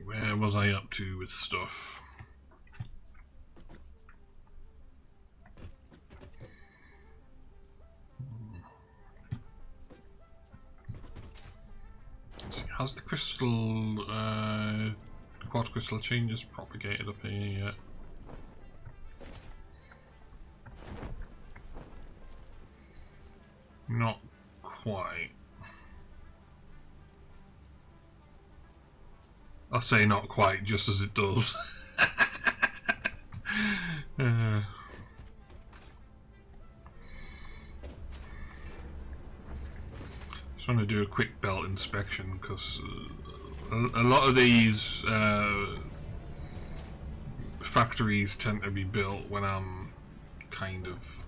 Where was I up to with stuff? Has the crystal, quartz crystal changes propagated up here yet? Not quite. I say not quite, just as it does. Just want to do a quick belt inspection because a lot of these factories tend to be built when I'm kind of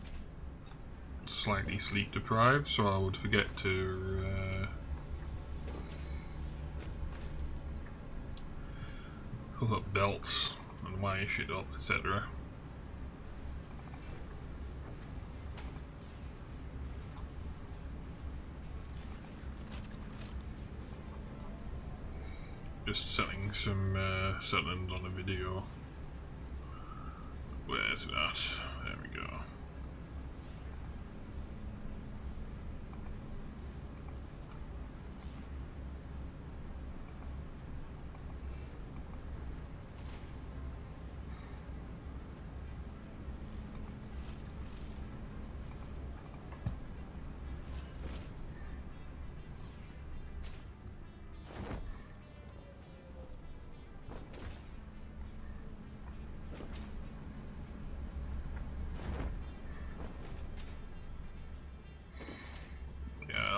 slightly sleep deprived, so I would forget to hook up belts and wire shit up, etc. Just setting some settings on the video. Where's that? There we go.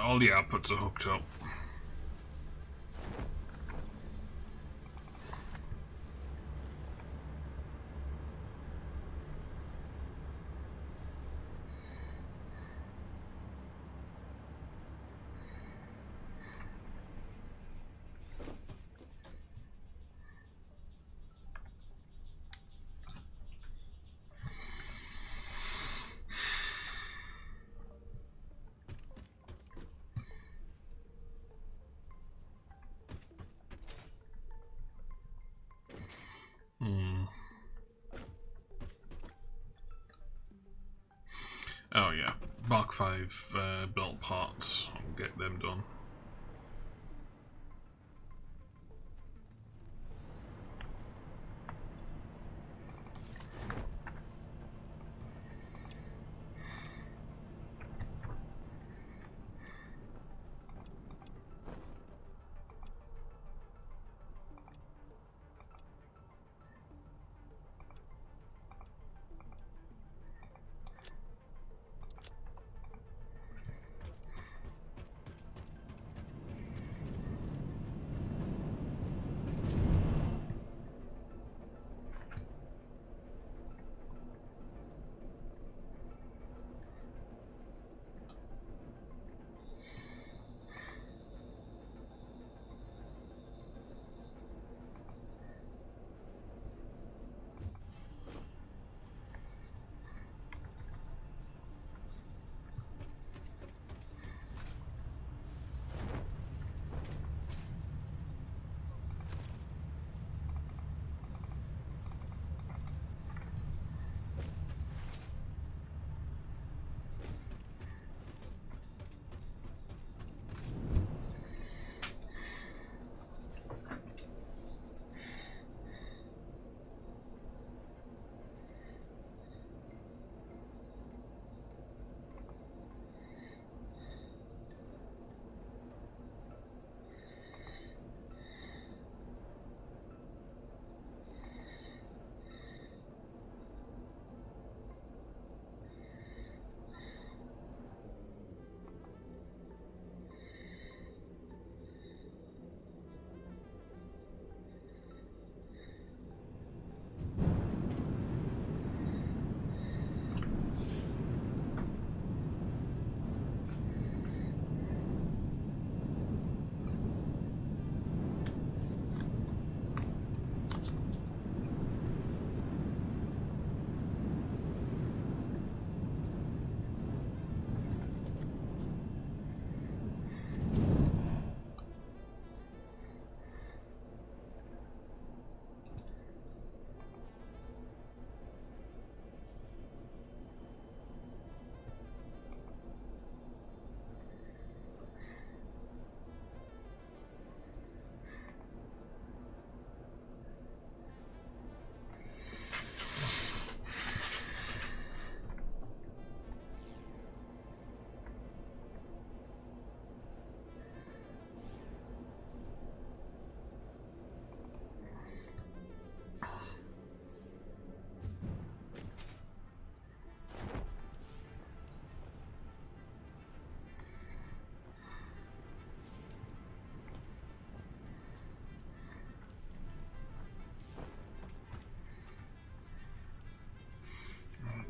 All the outputs are hooked up. Oh yeah, Mark 5 belt parts. I'll get them done.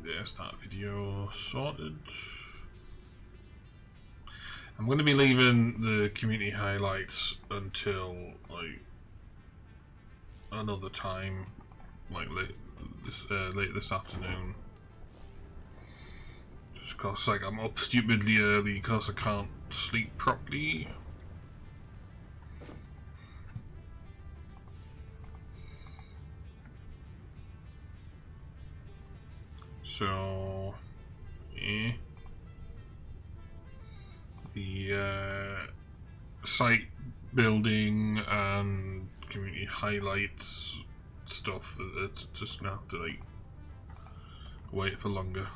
there's that video sorted. I'm going to be leaving the community highlights until like another time, like late this afternoon. Just because like I'm up stupidly early because I can't sleep properly. So, yeah. The site building and community highlights stuff, it's just gonna have to like wait for longer.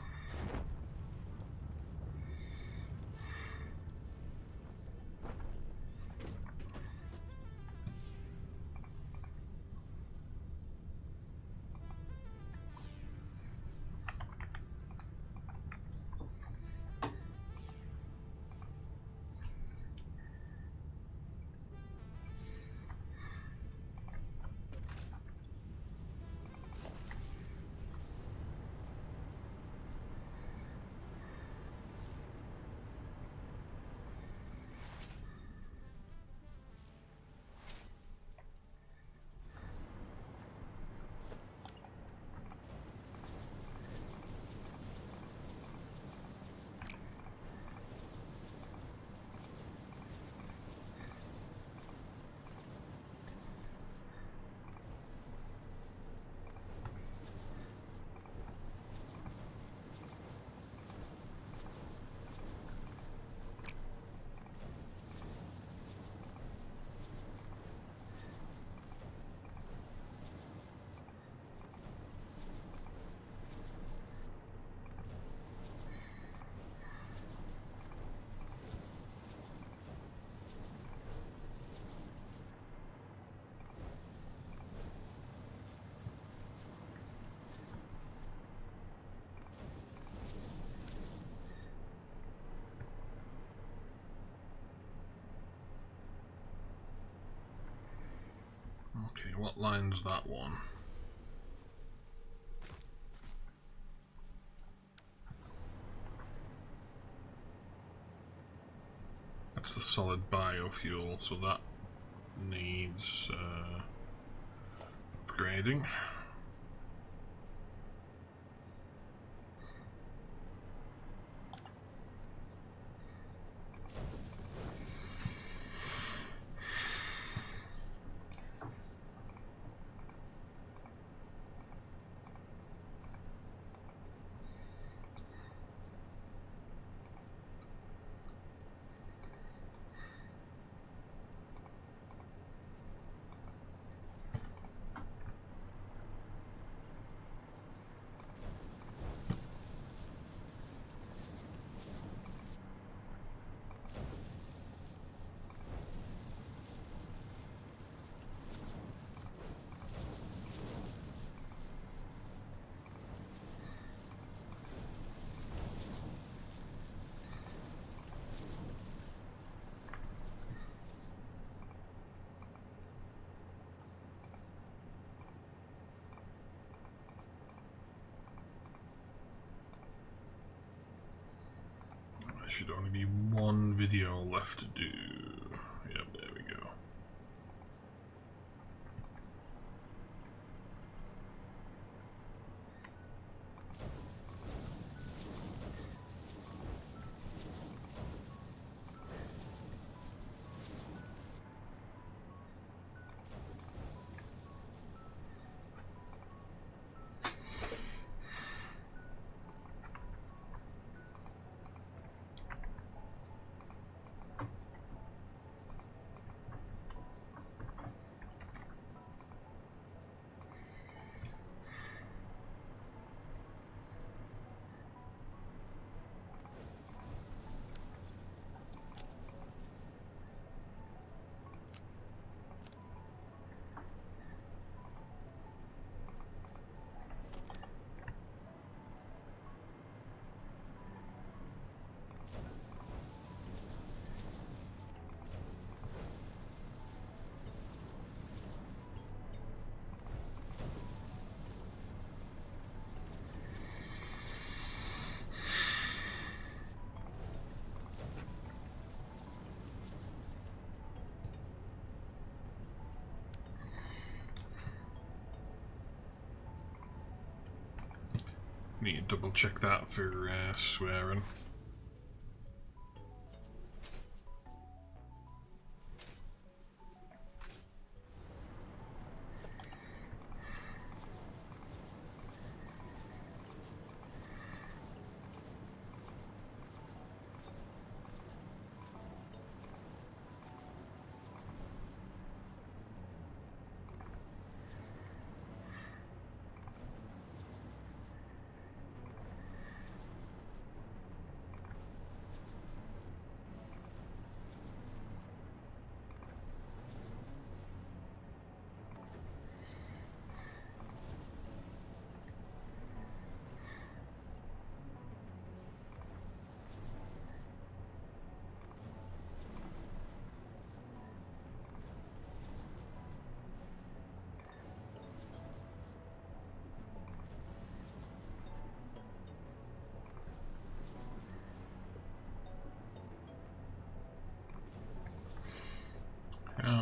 Okay, what line's that one? That's the solid biofuel, so that needs upgrading. Should only be one video left to do. Yep, there we go. Need to double check that for swearing.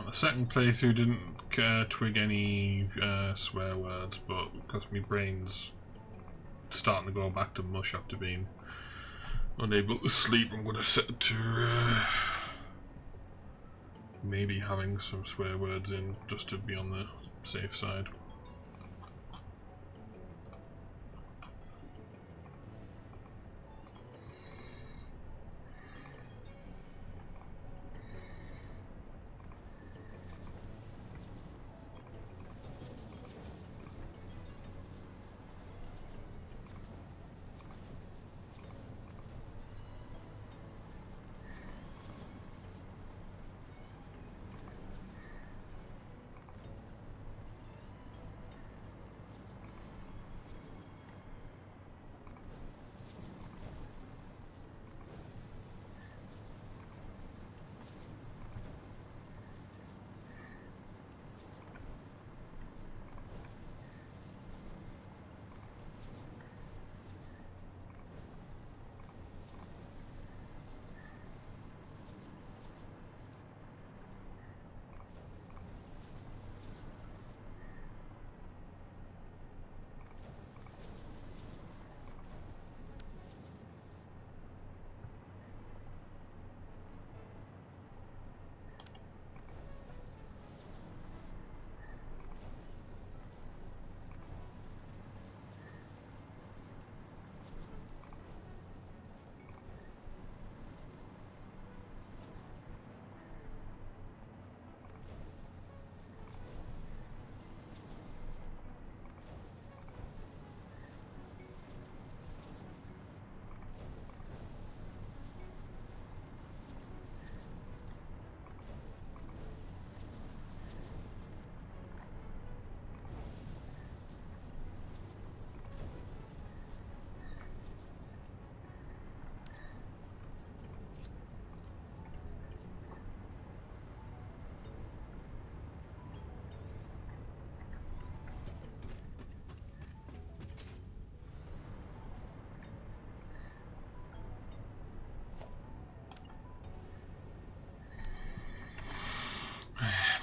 The second playthrough didn't twig any swear words, but because my brain's starting to go back to mush after being unable to sleep, I'm going to set it to maybe having some swear words in, just to be on the safe side.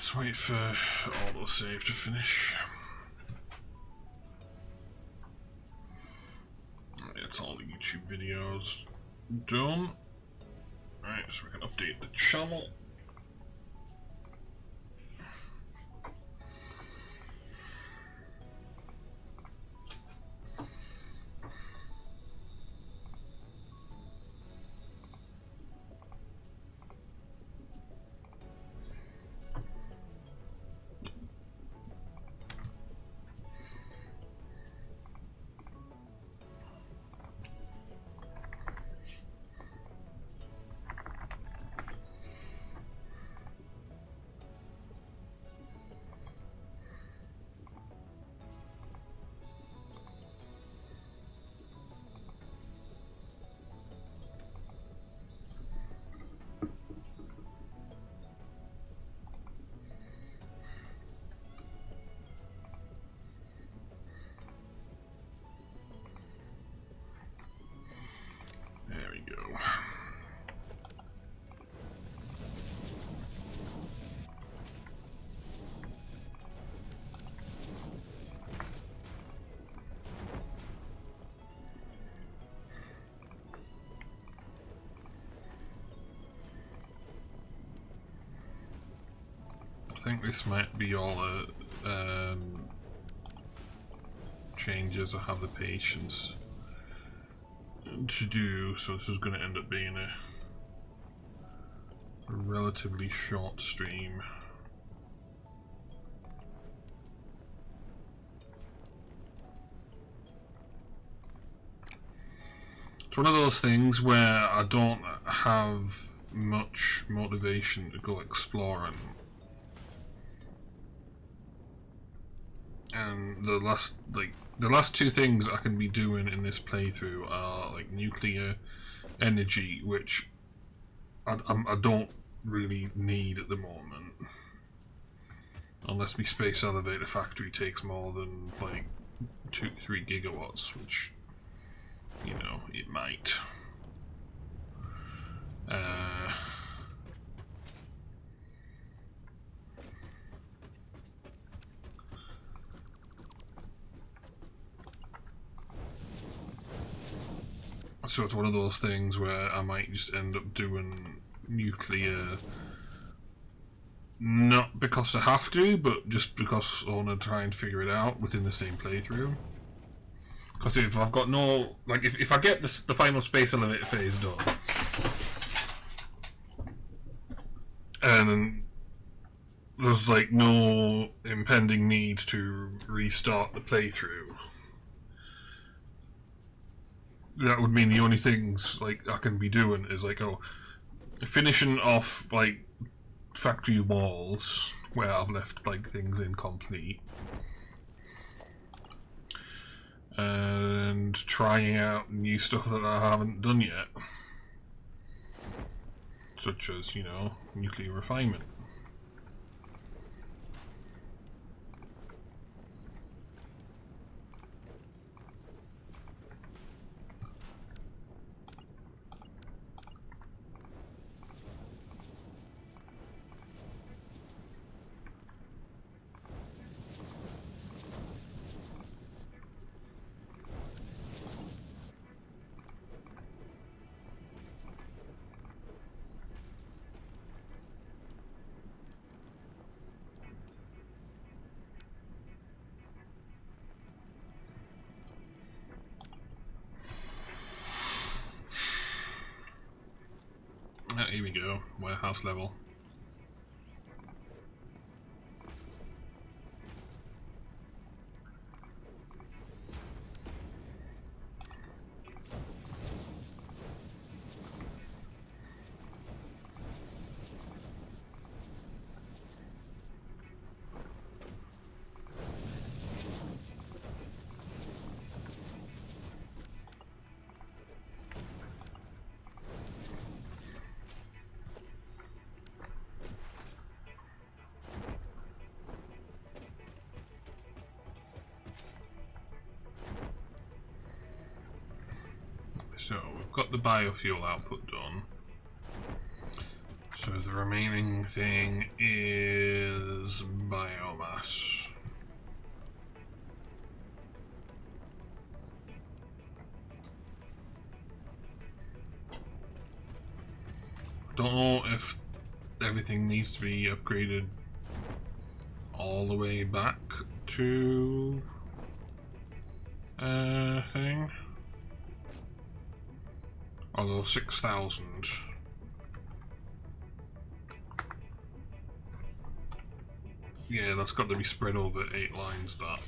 Let's wait for autosave to finish. That's all the YouTube videos done. Alright, so we can update the channel. think this might be all changes I have the patience to do, so this is going to end up being a relatively short stream. It's one of those things where I don't have much motivation to go exploring, and the last two things I can be doing in this playthrough are like nuclear energy, which I don't really need at the moment, unless my space elevator factory takes more than like 2-3 gigawatts, which, you know, it might. So it's one of those things where I might just end up doing nuclear, not because I have to, but just because I want to try and figure it out within the same playthrough. Because if I've got no, like, if I get the final space elevator phase done, and there's like no impending need to restart the playthrough, that would mean the only things like I can be doing is like, oh, finishing off like factory walls where I've left like things incomplete, and trying out new stuff that I haven't done yet, such as, you know, nuclear refinement. Here we go, warehouse level. So we've got the biofuel output done. So the remaining thing is biomass. Don't know if everything needs to be upgraded all the way back to thing. Although 6,000. Yeah, that's got to be spread over 8 lines, that.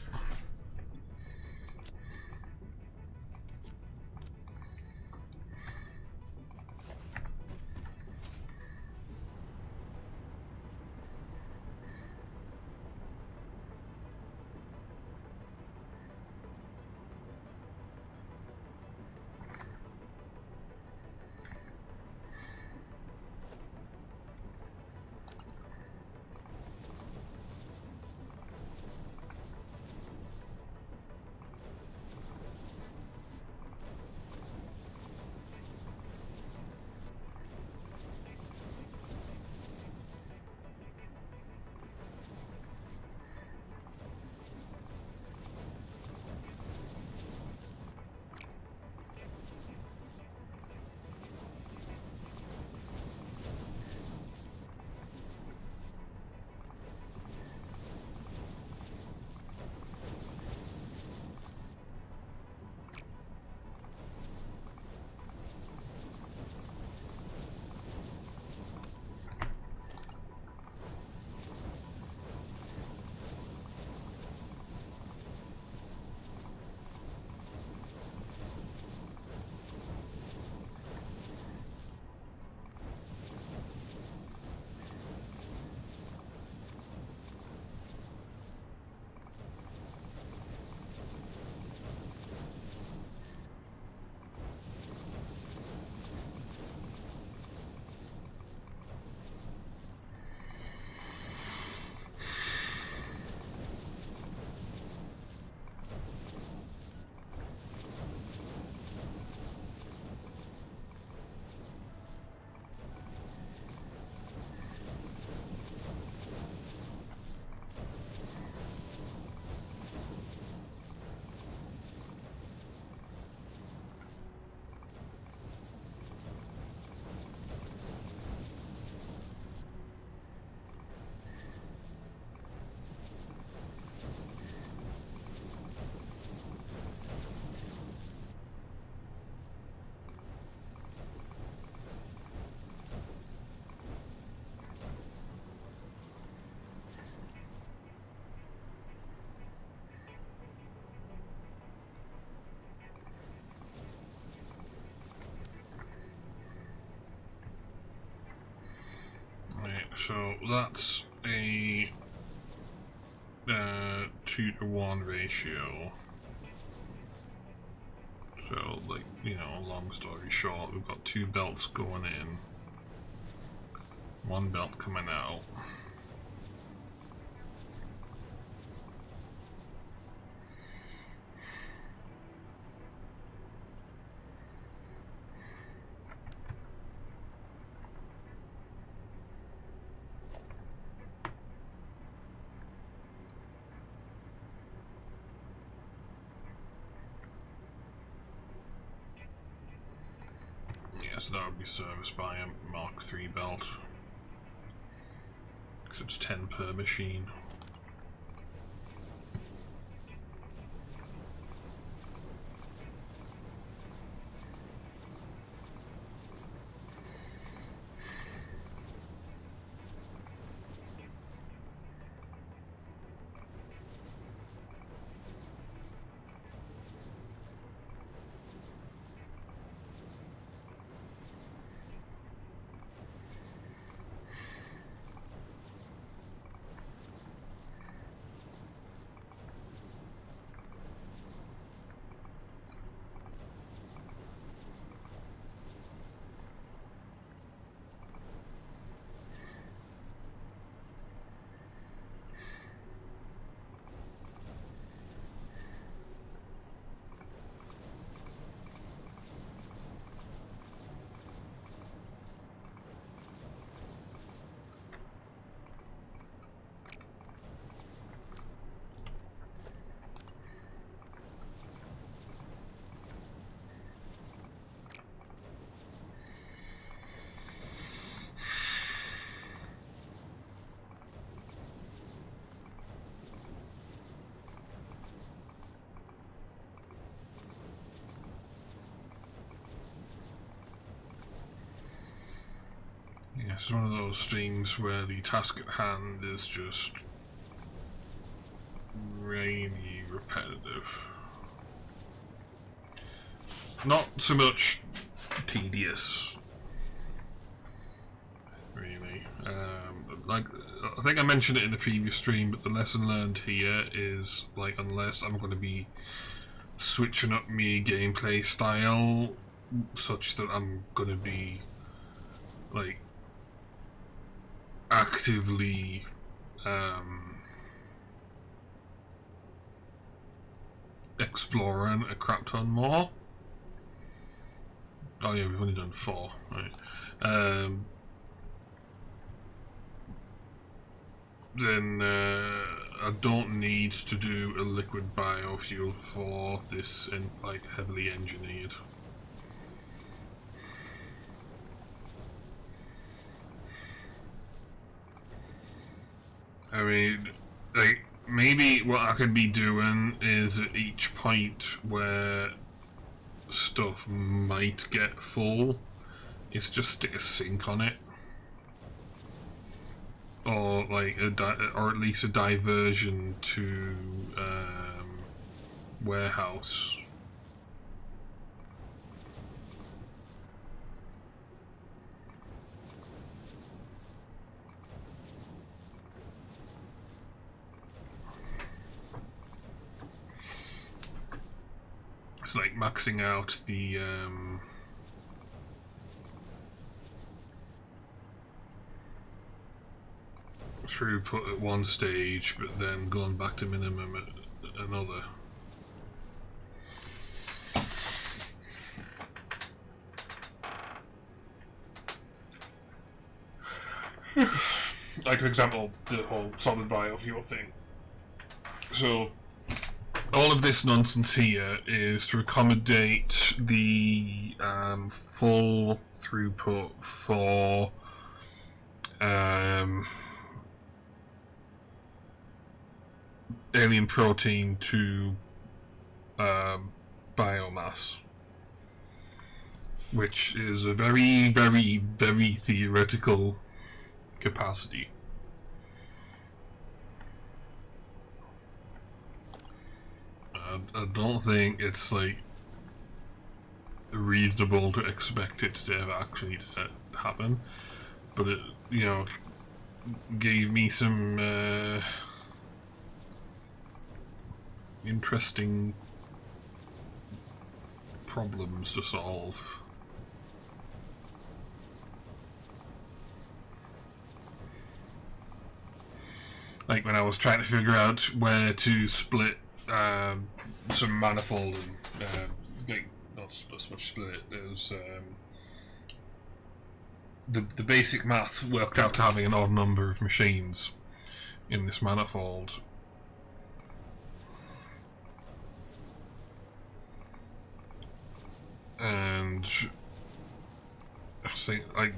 So that's a 2-to-1 ratio. So, like, you know, long story short, we've got 2 belts going in, 1 belt coming out. So that would be serviced by a Mark III belt, because it's 10 per machine. Yeah, it's one of those streams where the task at hand is just really repetitive. Not so much tedious, really. Like, I think I mentioned it in the previous stream, but the lesson learned here is, like, unless I'm going to be switching up my gameplay style such that I'm going to be, like, actively exploring a crap ton more. Oh yeah, we've only done 4, right. Then I don't need to do a liquid biofuel for this, like, heavily engineered. I mean, like, maybe what I could be doing is at each point where stuff might get full, is just stick a sink on it. Or, like, or at least a diversion to warehouse. It's like maxing out the throughput at one stage, but then going back to minimum at another. Like, for example, the whole solid biofuel thing. So, all of this nonsense here is to accommodate the full throughput for alien protein to biomass, which is a very, very, very theoretical capacity. I don't think it's, like, reasonable to expect it to ever actually happen, but it, you know, gave me some interesting problems to solve. Like when I was trying to figure out where to split some manifold and like not so much split it. It was the basic math worked out to having an odd number of machines in this manifold. And I think like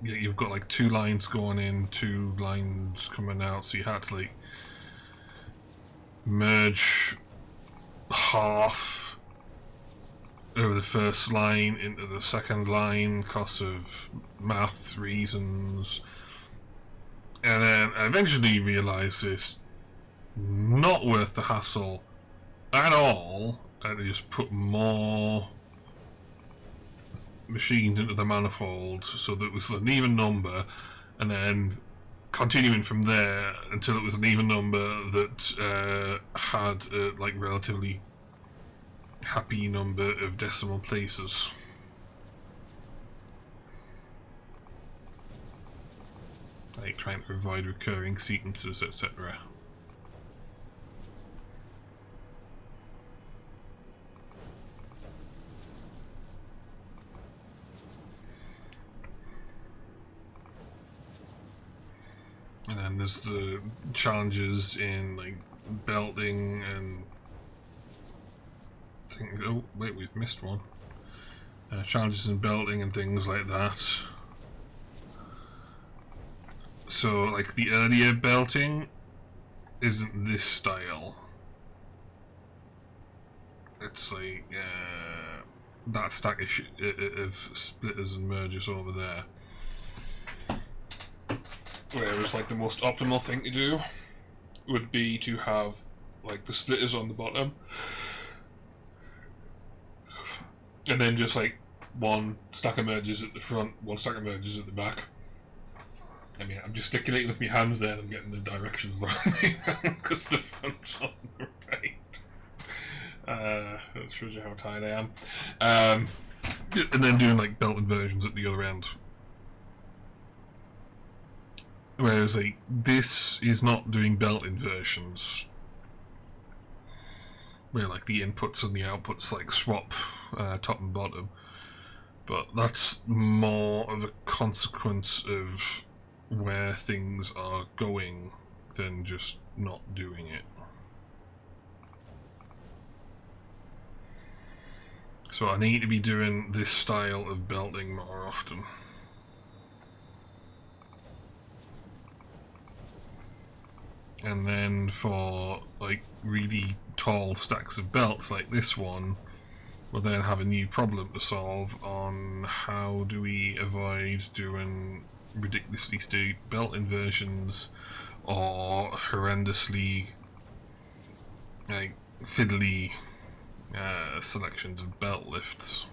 you've got like 2 lines going in, 2 lines coming out, so you had to like merge half over the first line into the second line because of math reasons, and then I eventually realised it's not worth the hassle at all, and just put more machines into the manifold so that it was an even number, and then continuing from there until it was an even number that had a like relatively happy number of decimal places. Like trying to provide recurring sequences, etc. And then there's the challenges in like belting and things. Oh wait, we've missed one. Challenges in belting and things like that. So like the earlier belting isn't this style. It's like that stack of splitters and mergers over there. Whereas like the most optimal thing to do would be to have like the splitters on the bottom and then just like 1 stack of mergers at the front, 1 stack of mergers at the back. I mean, I'm gesticulating with my hands there and I'm getting the directions wrong because the front's on the right. That shows you how tired I am. And then doing like belt inversions at the other end. Whereas like this is not doing belt inversions, where like the inputs and the outputs like swap top and bottom, but that's more of a consequence of where things are going than just not doing it. So I need to be doing this style of belting more often. And then for like really tall stacks of belts like this one, we'll then have a new problem to solve on how do we avoid doing ridiculously steep belt inversions or horrendously like fiddly selections of belt lifts.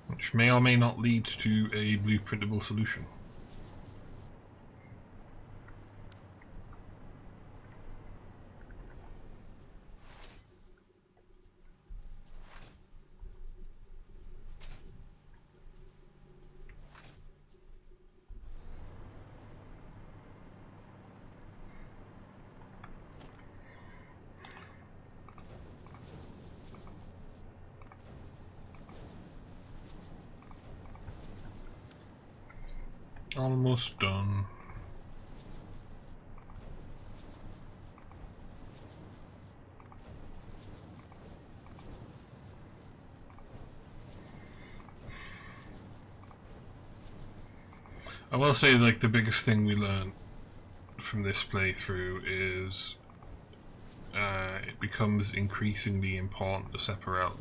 Which may or may not lead to a blueprintable solution. Almost done. I will say, like, the biggest thing we learned from this playthrough is it becomes increasingly important to separate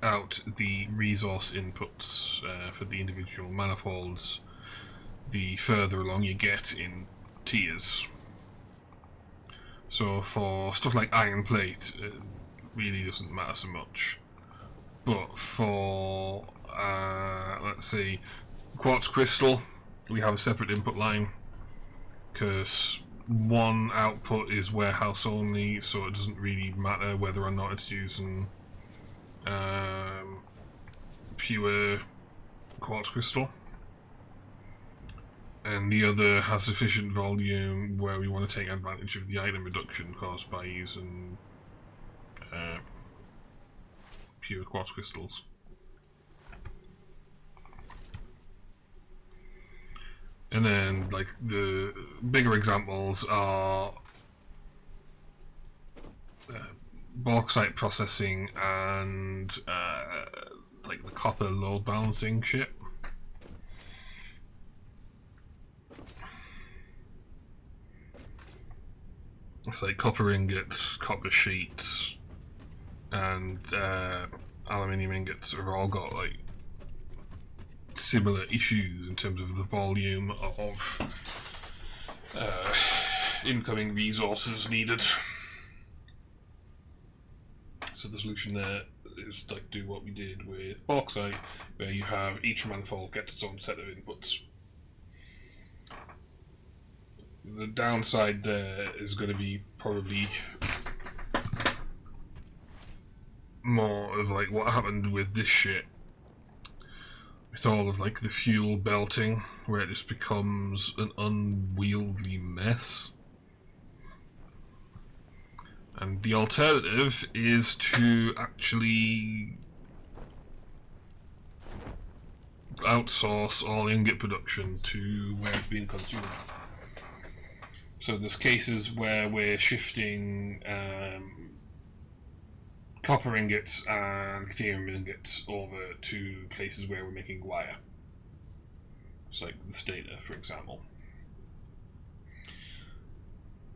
out the resource inputs for the individual manifolds the further along you get in tiers. So for stuff like iron plate, really doesn't matter so much. But for, let's see, quartz crystal, we have a separate input line, because one output is warehouse only, so it doesn't really matter whether or not it's using pure quartz crystal. And the other has sufficient volume where we want to take advantage of the item reduction caused by using pure quartz crystals. And then, like, the bigger examples are bauxite processing and like the copper load balancing shit. It's like copper ingots, copper sheets, and aluminium ingots have all got like similar issues in terms of the volume of incoming resources needed. So the solution there is like do what we did with bauxite, where you have each manifold gets its own set of inputs. The downside there is going to be probably more of like what happened with this shit, with all of like the fuel belting, where it just becomes an unwieldy mess. And the alternative is to actually outsource all ingot production to where it's being consumed. So there's cases where we're shifting copper ingots and titanium ingots over to places where we're making wire. It's like the stator, for example.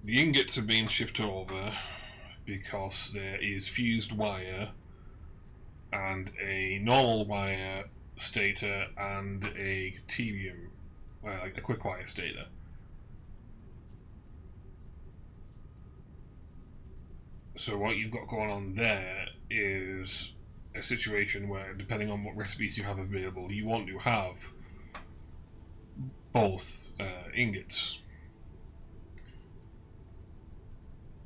The ingots are being shipped over because there is fused wire and a normal wire stator and a titanium, like a quick wire stator. So what you've got going on there is a situation where, depending on what recipes you have available, you want to have both ingots.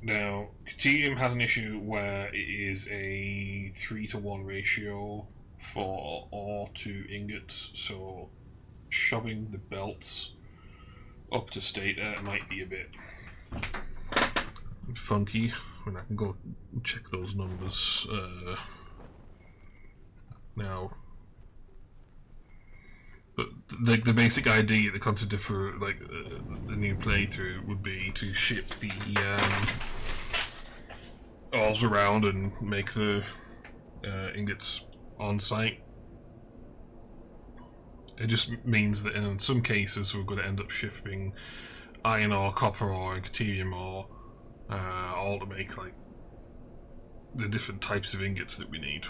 Now, titanium has an issue where it is a 3-to-1 ratio for ore to ingots, so shoving the belts up to stator might be a bit funky. I mean, I can go check those numbers now. But like the basic idea, the concept for like the new playthrough would be to ship the ores around and make the ingots on site. It just means that in some cases we're going to end up shipping iron ore, copper ore, and titanium ore, all to make like the different types of ingots that we need.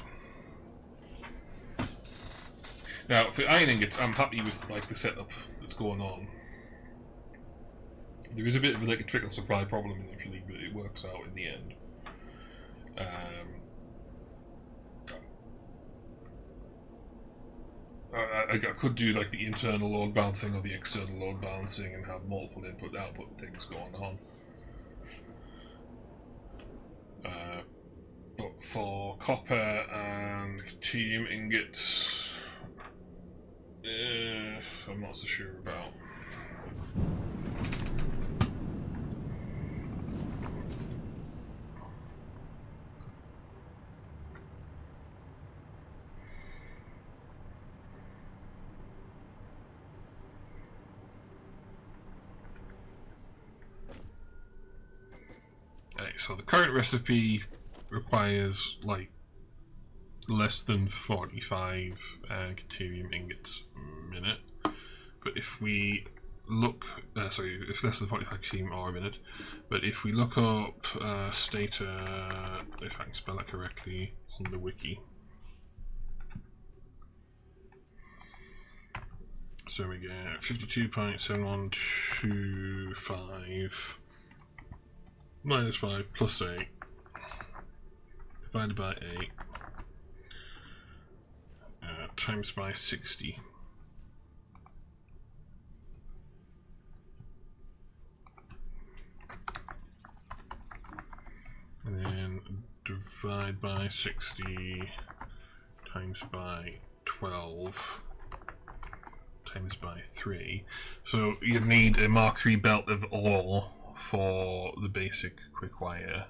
Now, for iron ingots, I'm happy with like the setup that's going on. There is a bit of like a trickle supply problem initially, but it works out in the end. I could do like the internal load balancing or the external load balancing and have multiple input-output things going on. But for copper and titanium ingots, I'm not so sure about. So the current recipe requires like less than 45 titanium ingots a minute, but if we look, if less than 45 titanium ore a minute, but if we look up stator, if I can spell that correctly, on the wiki. So we get 52.7125 minus 5 plus 8 divided by 8 times by 60. And then divide by 60 times by 12 times by 3. So you'd need a Mark III belt of ore for the basic quickwire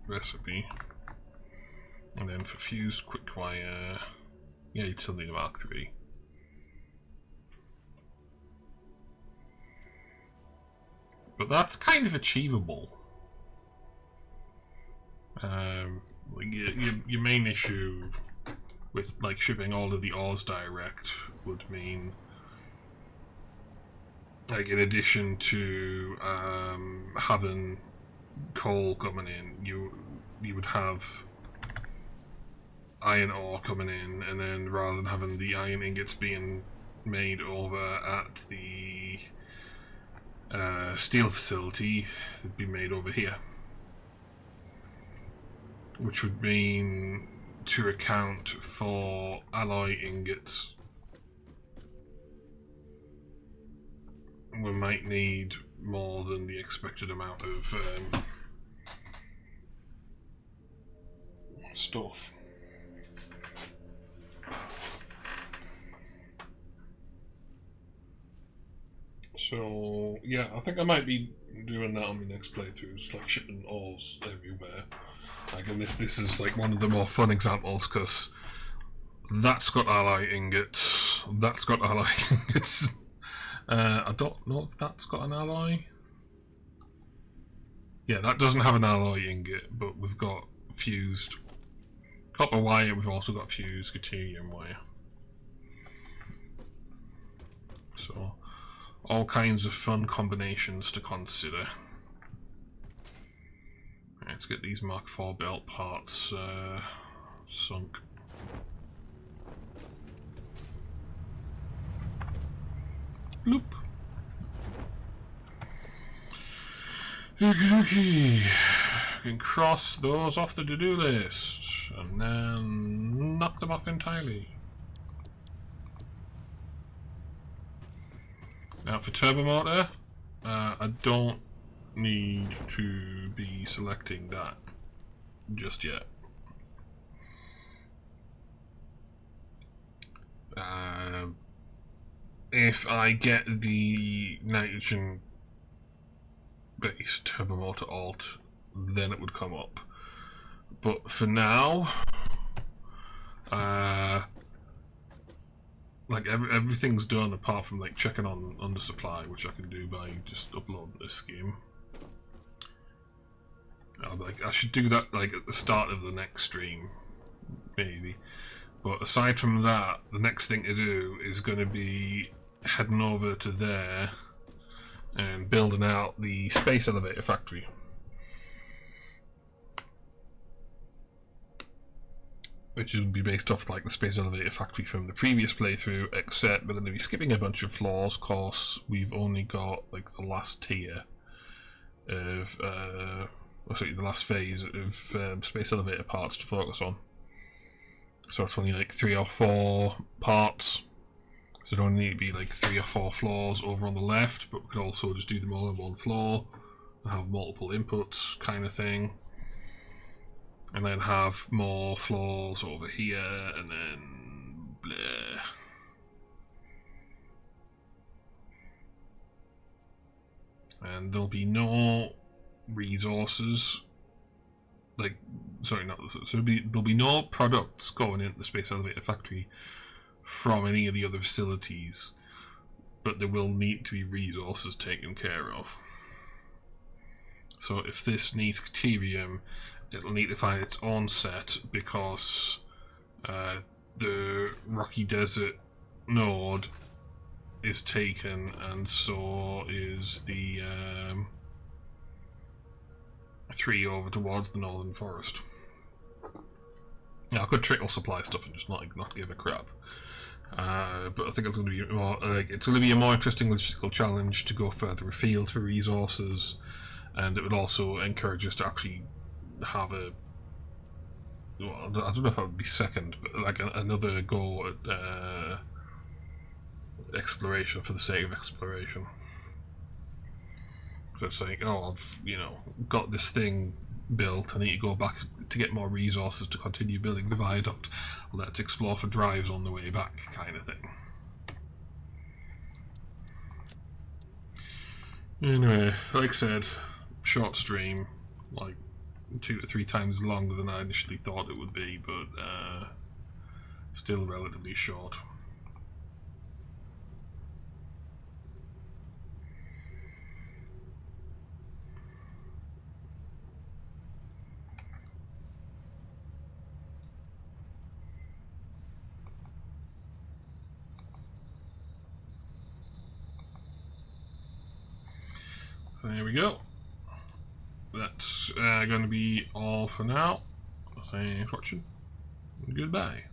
recipe. And then for fused quickwire, yeah, you'd still need a Mark III. But that's kind of achievable. Your main issue with like shipping all of the ores direct would mean, like, in addition to having coal coming in, you would have iron ore coming in, and then rather than having the iron ingots being made over at the steel facility, it'd be made over here, which would mean, to account for alloy ingots, we might need more than the expected amount of stuff. So yeah, I think I might be doing that on my next playthrough, just like shipping ores everywhere. Like, and this is like one of the more fun examples, because that's got alloy ingots, that's got alloy ingots. I don't know if that's got an alloy. Yeah, that doesn't have an alloy ingot, but we've got fused copper wire, we've also got fused deuterium wire. So, all kinds of fun combinations to consider. Let's get these Mark IV belt parts sunk. Bloop. Okay. We can cross those off the to-do list and then knock them off entirely. Now for turbo motor, I don't need to be selecting that just yet. If I get the nitrogen based turbo motor alt, then it would come up. But for now, like everything's done apart from like checking on undersupply, which I can do by just uploading a scheme. I should do that like at the start of the next stream, maybe. But aside from that, the next thing to do is going to be heading over to there and building out the space elevator factory. Which would be based off like the space elevator factory from the previous playthrough, except we're going to be skipping a bunch of floors, cause we've only got like the last tier of, the last phase of space elevator parts to focus on. So it's only like 3 or 4 parts. So there only need to be like 3 or 4 floors over on the left, but we could also just do them all on one floor and have multiple inputs kind of thing. And then have more floors over here, and then bleh. And there'll be no resources. Like, sorry, not so there'll be no products going into the space elevator factory from any of the other facilities, but there will need to be resources taken care of. So if this needs Caterium, it'll need to find its own set, because the Rocky Desert node is taken, and so is the 3 over towards the Northern Forest. Now, I could trickle supply stuff and just not give a crap. But I think it's going to be more a more interesting logistical challenge to go further afield for resources, and it would also encourage us to actually have a, well, I don't know if that would be second, but like another go at exploration for the sake of exploration. So it's like, oh, I've, you know, got this thing built, I need to go back to get more resources to continue building the viaduct. Let's explore for drives on the way back, kind of thing. Anyway, like I said, short stream, like 2 to 3 times longer than I initially thought it would be, but still relatively short. There we go. That's going to be all for now. Thanks for watching. Goodbye.